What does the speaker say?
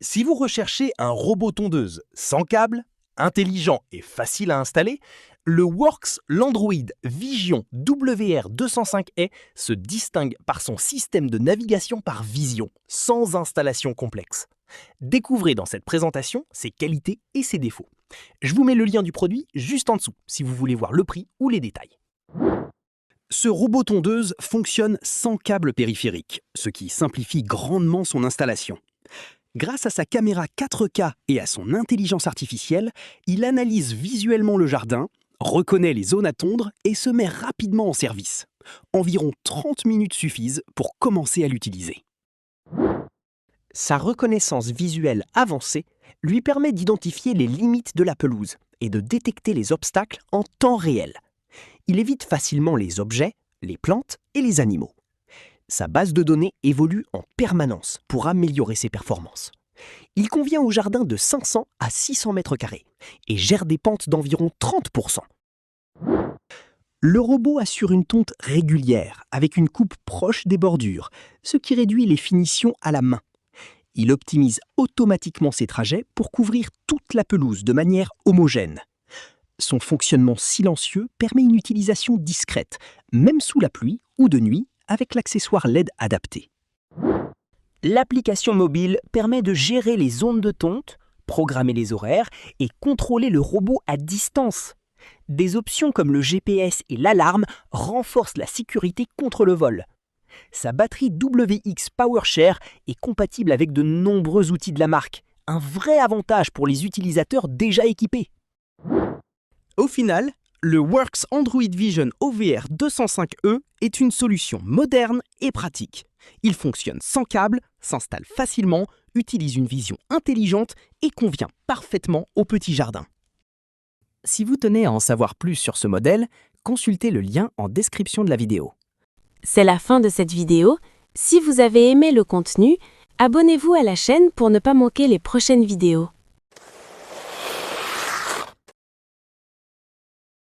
Si vous recherchez un robot tondeuse sans câble, intelligent et facile à installer, le Worx Landroid Vision WR205E se distingue par son système de navigation par vision, sans installation complexe. Découvrez dans cette présentation ses qualités et ses défauts. Je vous mets le lien du produit juste en dessous si vous voulez voir le prix ou les détails. Ce robot tondeuse fonctionne sans câble périphérique, ce qui simplifie grandement son installation. Grâce à sa caméra 4K et à son intelligence artificielle, il analyse visuellement le jardin, reconnaît les zones à tondre et se met rapidement en service. Environ 30 minutes suffisent pour commencer à l'utiliser. Sa reconnaissance visuelle avancée lui permet d'identifier les limites de la pelouse et de détecter les obstacles en temps réel. Il évite facilement les objets, les plantes et les animaux. Sa base de données évolue en permanence pour améliorer ses performances. Il convient au jardin de 500 à 600 mètres carrés et gère des pentes d'environ 30%. Le robot assure une tonte régulière avec une coupe proche des bordures, ce qui réduit les finitions à la main. Il optimise automatiquement ses trajets pour couvrir toute la pelouse de manière homogène. Son fonctionnement silencieux permet une utilisation discrète, même sous la pluie ou de nuit, avec l'accessoire LED adapté. L'application mobile permet de gérer les zones de tonte, programmer les horaires et contrôler le robot à distance. Des options comme le GPS et l'alarme renforcent la sécurité contre le vol. Sa batterie WX PowerShare est compatible avec de nombreux outils de la marque, un vrai avantage pour les utilisateurs déjà équipés. Au final, le Worx Android Vision OVR 205E est une solution moderne et pratique. Il fonctionne sans câble, s'installe facilement, utilise une vision intelligente et convient parfaitement au petit jardin. Si vous tenez à en savoir plus sur ce modèle, consultez le lien en description de la vidéo. C'est la fin de cette vidéo. Si vous avez aimé le contenu, abonnez-vous à la chaîne pour ne pas manquer les prochaines vidéos.